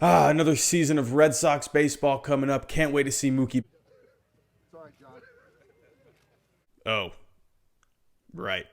Another season of Red Sox baseball coming up. Can't wait to see Mookie. Sorry, John. Oh, right.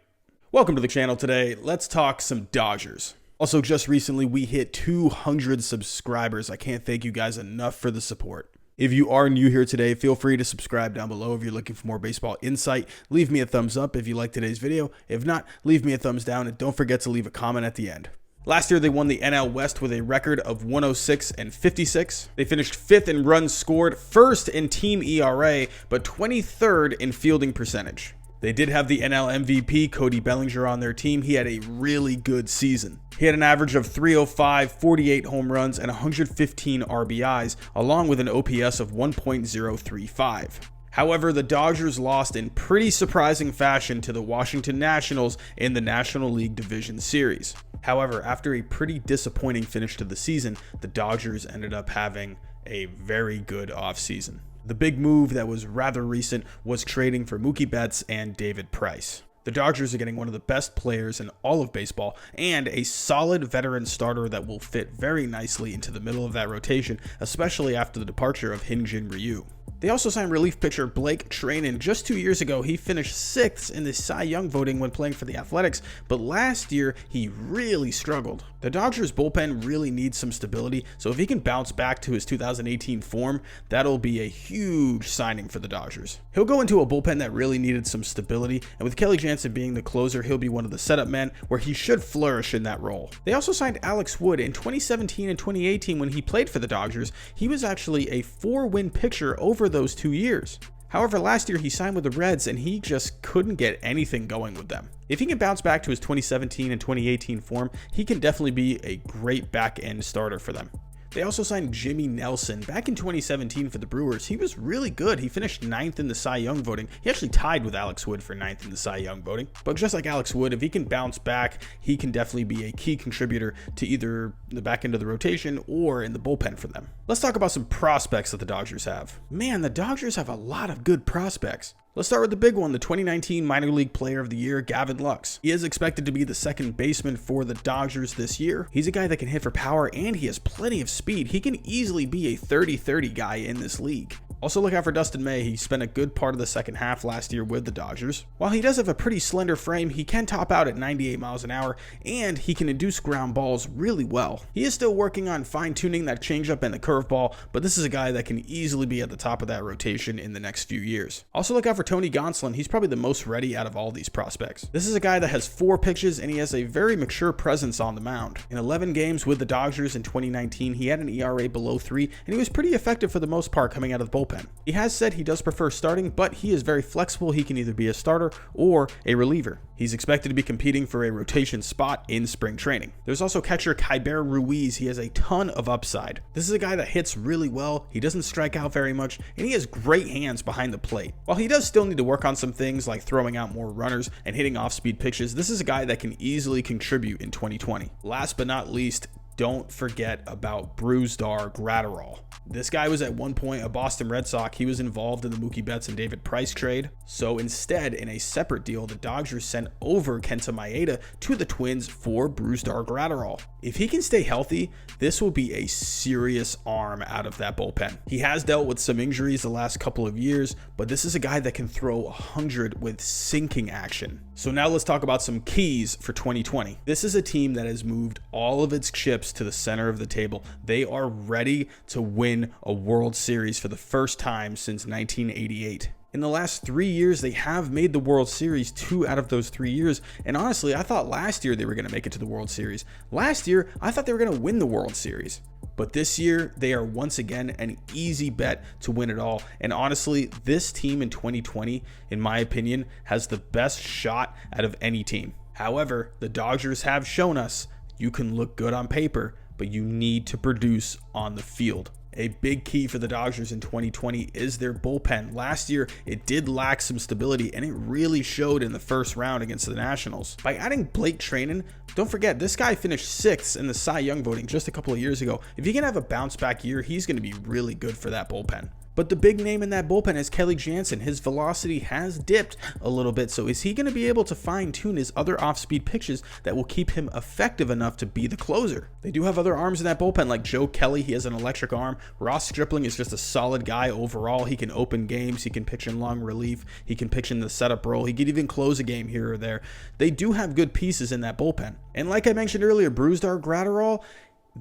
Welcome to the channel today. Let's talk some Dodgers. Also, just recently, we hit 200 subscribers. I can't thank you guys enough for the support. If you are new here today, feel free to subscribe down below if you're looking for more baseball insight. Leave me a thumbs up if you like today's video. If not, leave me a thumbs down and don't forget to leave a comment at the end. Last year, they won the NL West with a record of 106 and 56. They finished 5th in runs scored, 1st in team ERA, but 23rd in fielding percentage. They did have the NL MVP, Cody Bellinger, on their team. He had a really good season. He had an average of 305, 48 home runs, and 115 RBIs, along with an OPS of 1.035. However, the Dodgers lost in pretty surprising fashion to the Washington Nationals in the National League Division Series. However, after a pretty disappointing finish to the season, the Dodgers ended up having a very good offseason. The big move that was rather recent was trading for Mookie Betts and David Price. The Dodgers are getting one of the best players in all of baseball and a solid veteran starter that will fit very nicely into the middle of that rotation, especially after the departure of Hyun-Jin Ryu. They also signed relief pitcher Blake Treinen. Just 2 years ago, he finished 6th in the Cy Young voting when playing for the Athletics, but last year, he really struggled. The Dodgers bullpen really needs some stability, so if he can bounce back to his 2018 form, that'll be a huge signing for the Dodgers. He'll go into a bullpen that really needed some stability, and with Kelly Jansen being the closer, he'll be one of the setup men where he should flourish in that role. They also signed Alex Wood. In 2017 and 2018 when he played for the Dodgers, he was actually a 4-win pitcher over those 2 years. However, last year he signed with the Reds and he just couldn't get anything going with them. If he can bounce back to his 2017 and 2018 form, he can definitely be a great back-end starter for them. They also signed Jimmy Nelson. Back in 2017 for the Brewers, he was really good. He finished 9th in the Cy Young voting. He actually tied with Alex Wood for 9th in the Cy Young voting. But just like Alex Wood, if he can bounce back, he can definitely be a key contributor to either the back end of the rotation or in the bullpen for them. Let's talk about some prospects that the Dodgers have. Man, the Dodgers have a lot of good prospects. Let's start with the big one, the 2019 Minor League Player of the Year, Gavin Lux. He is expected to be the second baseman for the Dodgers this year. He's a guy that can hit for power and he has plenty of speed. He can easily be a 30-30 guy in this league. Also look out for Dustin May. He spent a good part of the second half last year with the Dodgers. While he does have a pretty slender frame, he can top out at 98 miles an hour and he can induce ground balls really well. He is still working on fine-tuning that changeup and the curveball, but this is a guy that can easily be at the top of that rotation in the next few years. Also look out for Tony Gonsolin. He's probably the most ready out of all these prospects. This is a guy that has 4 pitches and he has a very mature presence on the mound. In 11 games with the Dodgers in 2019, he had an ERA below 3 and he was pretty effective for the most part coming out of the bullpen. He has said he does prefer starting, but he is very flexible. He can either be a starter or a reliever. He's expected to be competing for a rotation spot in spring training. There's also catcher Bear Ruiz. He has a ton of upside. This is a guy that hits really well. He doesn't strike out very much, and he has great hands behind the plate. While he does still need to work on some things like throwing out more runners and hitting off-speed pitches, this is a guy that can easily contribute in 2020. Last but not least, don't forget about Brusdar Graterol. This guy was at one point a Boston Red Sox. He was involved in the Mookie Betts and David Price trade. So instead, in a separate deal, the Dodgers sent over Kenta Maeda to the Twins for Brusdar Graterol. If he can stay healthy, this will be a serious arm out of that bullpen. He has dealt with some injuries the last couple of years, but this is a guy that can throw 100 with sinking action. So now let's talk about some keys for 2020. This is a team that has moved all of its chips to the center of the table. They are ready to win a World Series for the first time since 1988. In the last 3 years, they have made the World Series 2 out of those 3 years. And honestly, I thought last year they were going to make it to the World Series. Last year, I thought they were going to win the World Series. But this year, they are once again an easy bet to win it all. And honestly, this team in 2020, in my opinion, has the best shot out of any team. However, the Dodgers have shown us you can look good on paper, but you need to produce on the field. A big key for the Dodgers in 2020 is their bullpen. Last year, it did lack some stability, and it really showed in the first round against the Nationals. By adding Blake Treinen, don't forget, this guy finished 6th in the Cy Young voting just a couple of years ago. If he can have a bounce back year, he's going to be really good for that bullpen. But the big name in that bullpen is Kelly Jansen. His velocity has dipped a little bit, so is he going to be able to fine-tune his other off-speed pitches that will keep him effective enough to be the closer? They do have other arms in that bullpen, like Joe Kelly. He has an electric arm. Ross Stripling is just a solid guy overall. He can open games. He can pitch in long relief. He can pitch in the setup role. He could even close a game here or there. They do have good pieces in that bullpen. And like I mentioned earlier, Brusdar Graterol,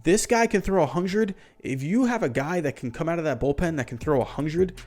this guy can throw 100. If you have a guy that can come out of that bullpen that can throw 100,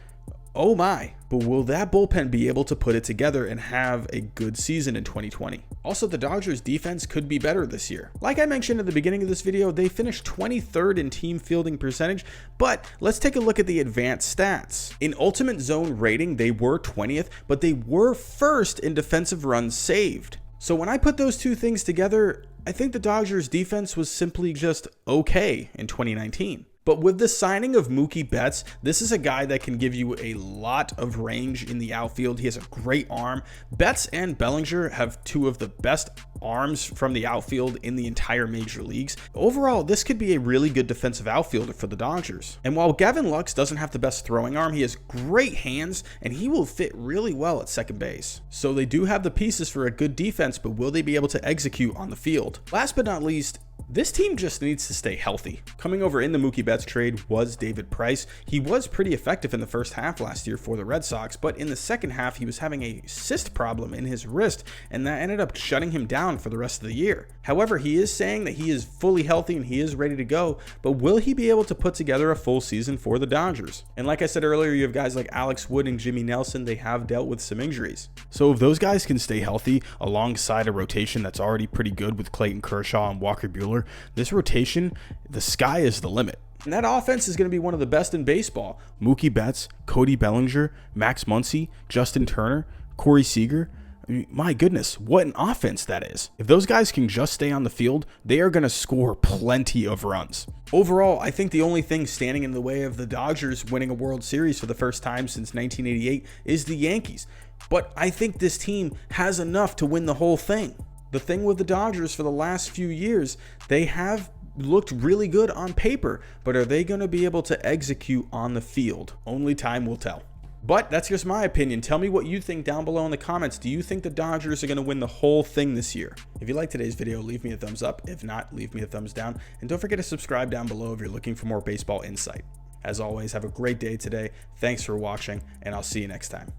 oh my. But will that bullpen be able to put it together and have a good season in 2020? Also, the Dodgers defense could be better this year. Like I mentioned at the beginning of this video, they finished 23rd in team fielding percentage, but let's take a look at the advanced stats. In ultimate zone rating, they were 20th, but they were first in defensive runs saved. So when I put those two things together, I think the Dodgers defense was simply just okay in 2019. But with the signing of Mookie Betts, this is a guy that can give you a lot of range in the outfield. He has a great arm. Betts and Bellinger have two of the best arms from the outfield in the entire major leagues. Overall, this could be a really good defensive outfielder for the Dodgers. And while Gavin Lux doesn't have the best throwing arm, he has great hands and he will fit really well at second base. So they do have the pieces for a good defense, but will they be able to execute on the field? Last but not least, this team just needs to stay healthy. Coming over in the Mookie Betts trade was David Price. He was pretty effective in the first half last year for the Red Sox, but in the second half, he was having a cyst problem in his wrist, and that ended up shutting him down for the rest of the year. However, he is saying that he is fully healthy and he is ready to go, but will he be able to put together a full season for the Dodgers? And like I said earlier, you have guys like Alex Wood and Jimmy Nelson. They have dealt with some injuries. So if those guys can stay healthy alongside a rotation that's already pretty good with Clayton Kershaw and Walker Buehler, this rotation, the sky is the limit. And that offense is going to be one of the best in baseball. Mookie Betts, Cody Bellinger, Max Muncy, Justin Turner, Corey Seager. I mean, my goodness, what an offense that is. If those guys can just stay on the field, they are going to score plenty of runs. Overall, I think the only thing standing in the way of the Dodgers winning a World Series for the first time since 1988 is the Yankees. But I think this team has enough to win the whole thing. The thing with the Dodgers for the last few years, they have looked really good on paper, but are they going to be able to execute on the field? Only time will tell. But that's just my opinion. Tell me what you think down below in the comments. Do you think the Dodgers are going to win the whole thing this year? If you liked today's video, leave me a thumbs up. If not, leave me a thumbs down. And don't forget to subscribe down below if you're looking for more baseball insight. As always, have a great day today. Thanks for watching, and I'll see you next time.